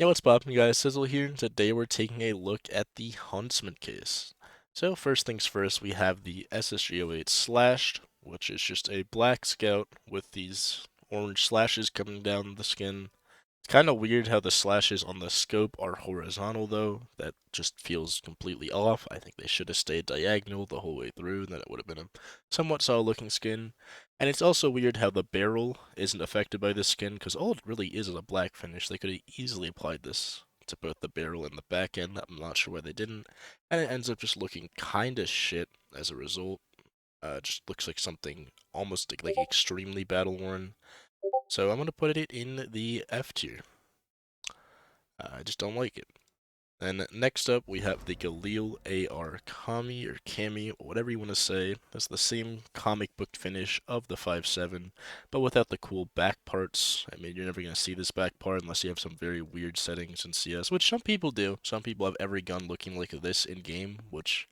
Yo, what's poppin', guys? Sizzle here. Today we're taking a look at the Huntsman case. So first things first, we have the SSG08 Slash, which is just a black scout with these orange slashes coming down the skin. It's kind of weird how the slashes on the scope are horizontal though. That just feels completely off. I think they should have stayed diagonal the whole way through, then it would have been a somewhat solid looking skin. And it's also weird how the barrel isn't affected by this skin, because all it really is a black finish. They could have easily applied this to both the barrel and the back end. I'm not sure why they didn't. And it ends up just looking kind of shit as a result. Just looks like something almost like extremely battle worn. So I'm going to put it in the F tier. I just don't like it. And next up, we have the Galil AR Kami, or Kami, whatever you want to say. That's the same comic book finish of the 5.7, but without the cool back parts. I mean, you're never going to see this back part unless you have some very weird settings in CS, which some people do. Some people have every gun looking like this in-game, which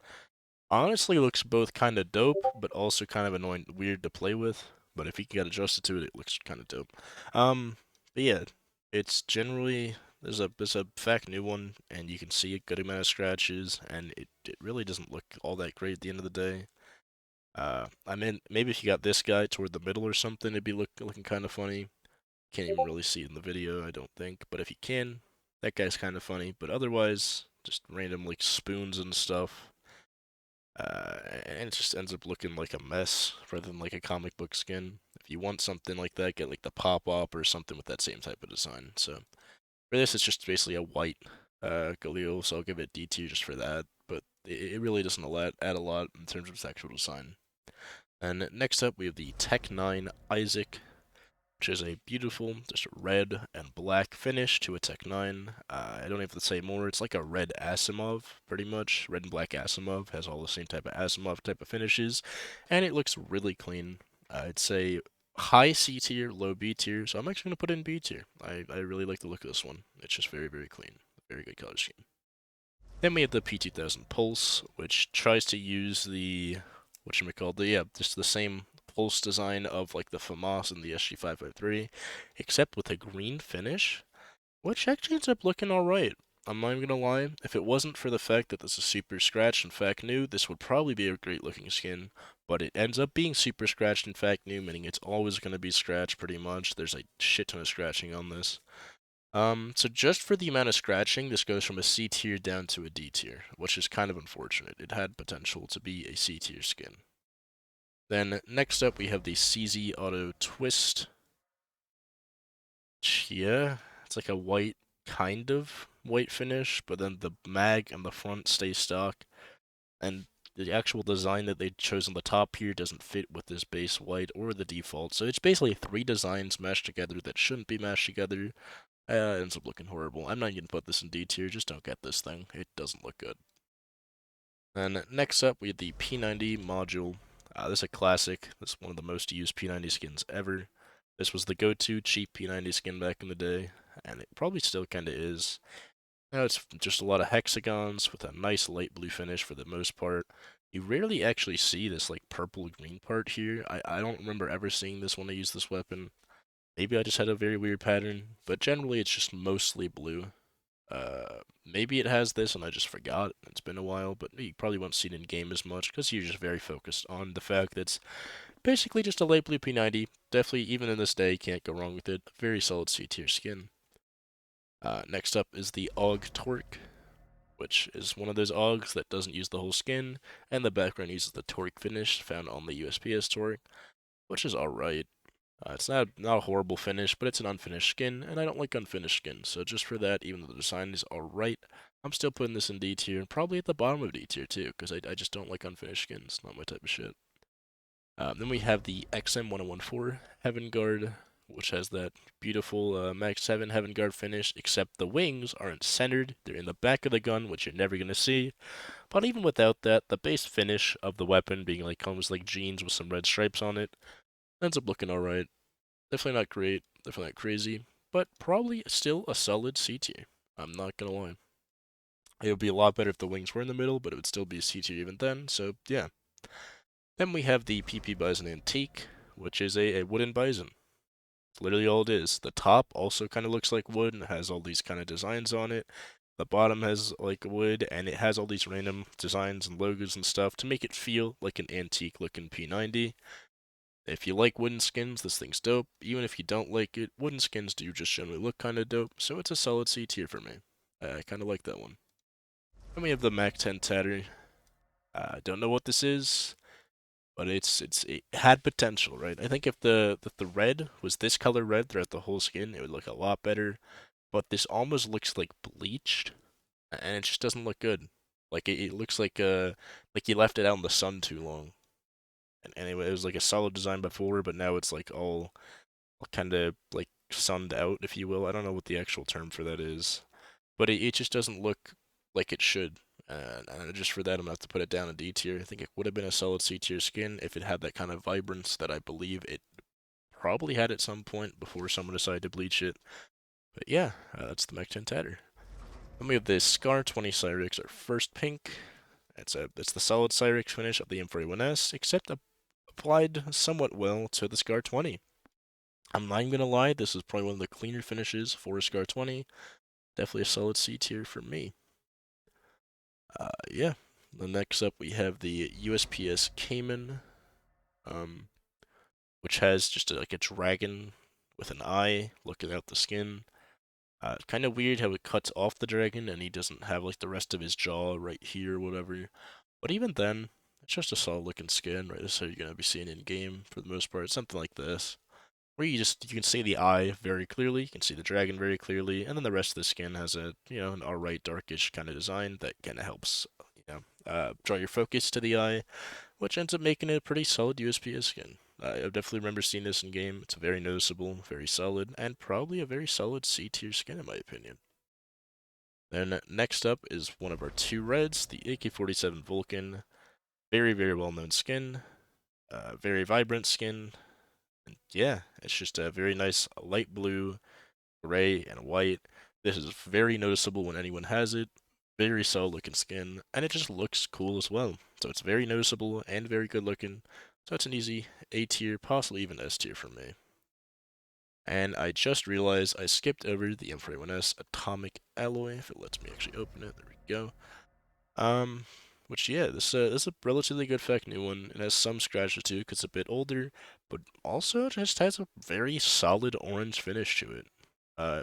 honestly looks both kind of dope, but also kind of annoying, weird to play with. But if you can get adjusted to it, it looks kind of dope. But yeah, it's generally there's a fact new one, and you can see a good amount of scratches, and it really doesn't look all that great at the end of the day. I mean, maybe if you got this guy toward the middle or something, it'd be looking kind of funny. Can't even really see it in the video, I don't think. But if you can, that guy's kind of funny. But otherwise, just random like spoons and stuff. And it just ends up looking like a mess rather than like a comic book skin. If you want something like that, get like the pop-up or something with that same type of design. So for this, it's just basically a white Galil, so I'll give it D tier just for that. But it really doesn't add a lot in terms of its actual design. And next up, we have the Tech 9 Isaac, which is a beautiful, just red and black finish to a Tech 9. I don't have to say more. It's like a red Asimov, pretty much. Red and black Asimov has all the same type of Asimov type of finishes, and it looks really clean. I'd say high C tier, low B tier, so I'm actually going to put it in B tier. I really like the look of this one. It's just very, very clean. Very good color scheme. Then we have the P2000 Pulse, which tries to use the whatchamacallit, just the same pulse design of like the FAMAS and the SG553, except with a green finish, which actually ends up looking alright. I'm not even gonna lie, if it wasn't for the fact that this is super scratched and fact new, this would probably be a great looking skin, but it ends up being super scratched and fact new, meaning it's always gonna be scratched pretty much. There's a shit ton of scratching on this. So just for the amount of scratching, this goes from a C tier down to a D tier, which is kind of unfortunate. It had potential to be a C tier skin. Then next up, we have the CZ Auto Twist. Yeah, it's like a white, kind of white finish, but then the mag and the front stay stock, and the actual design that they chose on the top here doesn't fit with this base white or the default. So it's basically three designs mashed together that shouldn't be mashed together. It ends up looking horrible. I'm not going to put this in D tier, just don't get this thing. It doesn't look good. And next up, we have the P90 Module. This is a classic. This is one of the most used P90 skins ever. This was the go-to cheap P90 skin back in the day, and it probably still kind of is. Now it's just a lot of hexagons with a nice light blue finish for the most part. You rarely actually see this like purple-green part here. I don't remember ever seeing this when I use this weapon. Maybe I just had a very weird pattern, but generally it's just mostly blue. Maybe it has this and I just forgot. It's been a while, but you probably won't see it in game as much because you're just very focused on the fact that it's basically just a light blue P90. Definitely, even in this day, can't go wrong with it. Very solid C tier skin. Next up is the AUG Torque, which is one of those AUGs that doesn't use the whole skin, and the background uses the Torque finish found on the USPS Torque, which is alright. It's not a horrible finish, but it's an unfinished skin, and I don't like unfinished skins. So just for that, even though the design is alright, I'm still putting this in D tier, and probably at the bottom of D tier too, because I just don't like unfinished skins. Not my type of shit. Then we have the XM1014 Heaven Guard, which has that beautiful Mac10 Heaven Guard finish, except the wings aren't centered. They're in the back of the gun, which you're never going to see. But even without that, the base finish of the weapon being like almost like jeans with some red stripes on it ends up looking alright. Definitely not great, definitely not crazy, but probably still a solid C tier. I'm not gonna lie. It would be a lot better if the wings were in the middle, but it would still be a C tier even then, so yeah. Then we have the PP Bison Antique, which is a wooden bison. It's literally all it is. The top also kind of looks like wood and has all these kind of designs on it. The bottom has like wood, and it has all these random designs and logos and stuff to make it feel like an antique looking P90. If you like wooden skins, this thing's dope. Even if you don't like it, wooden skins do just generally look kind of dope, so it's a solid C tier for me. I kind of like that one. Then we have the Mac10 Teddy. I don't know what this is, but it had potential, right? I think if the red was this color red throughout the whole skin, it would look a lot better. But this almost looks like bleached, and it just doesn't look good. Like it looks like you left it out in the sun too long. And anyway, it was like a solid design before, but now it's like all kind of like sunned out, if you will. I don't know what the actual term for that is, but it just doesn't look like it should. And just for that, I'm gonna have to put it down a D tier. I think it would have been a solid C tier skin if it had that kind of vibrance that I believe it probably had at some point before someone decided to bleach it. But yeah, that's the Mac10 Tatter. Then we have the Scar20 Cyrix, our first pink. It's the solid Cyrix finish of the M41S, except applied somewhat well to the Scar20. I'm not even gonna lie, this is probably one of the cleaner finishes for a Scar20. Definitely a solid C tier for me. Yeah. The next up we have the USPS Caiman, um, which has just like a dragon with an eye looking out the skin. Kind of weird how it cuts off the dragon and he doesn't have like the rest of his jaw right here or whatever. But even then, it's just a solid looking skin, right? This is how you're gonna be seeing in game for the most part. Something like this. Where you can see the eye very clearly, you can see the dragon very clearly, and then the rest of the skin has a an alright darkish kind of design that kind of helps draw your focus to the eye, which ends up making it a pretty solid USPS skin. I definitely remember seeing this in game. It's very noticeable, very solid, and probably a very solid C tier skin in my opinion. Then next up is one of our two reds, the AK47 Vulcan. Very, very well known skin. Very vibrant skin. And yeah, it's just a very nice light blue, gray, and white. This is very noticeable when anyone has it. Very solid looking skin, and it just looks cool as well. So it's very noticeable and very good looking. So it's an easy A tier, possibly even S tier for me. And I just realized I skipped over the M41S Atomic Alloy. If it lets me actually open it, there we go. Which yeah, this is a relatively good fact new one. It has some scratches too, cause it's a bit older, but also just has a very solid orange finish to it. Uh,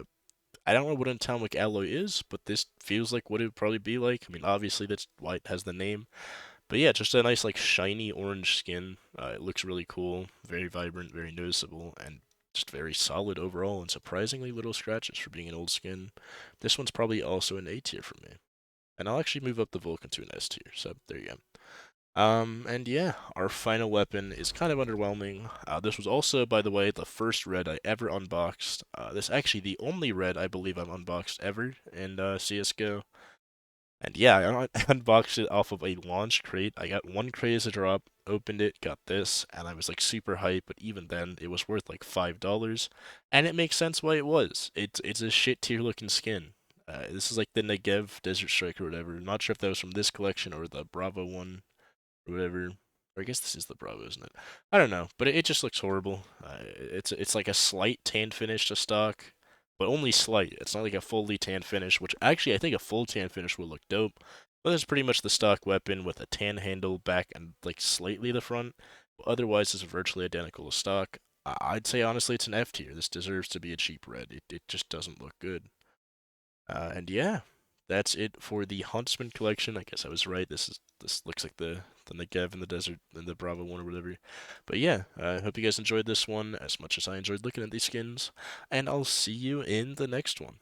I don't know what atomic alloy is, but this feels like what it would probably be like. I mean, obviously that's why it has the name. But yeah, just a nice like shiny orange skin. It looks really cool, very vibrant, very noticeable, and just very solid overall, and surprisingly little scratches for being an old skin. This one's probably also an A tier for me. And I'll actually move up the Vulcan to an S tier, so there you go. And yeah, our final weapon is kind of underwhelming. This was also, by the way, the first red I ever unboxed. This is actually the only red I believe I've unboxed ever in CSGO. And yeah, I unboxed it off of a launch crate. I got one crate as a drop, opened it, got this, and I was like super hyped, but even then, it was worth like $5. And it makes sense why it was. It's a shit tier looking skin. This is like the Negev Desert Strike or whatever. I'm not sure if that was from this collection or the Bravo one or whatever. Or I guess this is the Bravo, isn't it? I don't know, but it just looks horrible. It's like a slight tan finish to stock, but only slight. It's not like a fully tan finish, which actually I think a full tan finish will look dope. But it's pretty much the stock weapon with a tan handle back and like slightly the front. But otherwise, it's virtually identical to stock. I'd say honestly, it's an F tier. This deserves to be a cheap red. It just doesn't look good. And yeah, that's it for the Huntsman collection. I guess I was right. This looks like the Negev in the desert and the Bravo one or whatever. But yeah, I hope you guys enjoyed this one as much as I enjoyed looking at these skins, and I'll see you in the next one.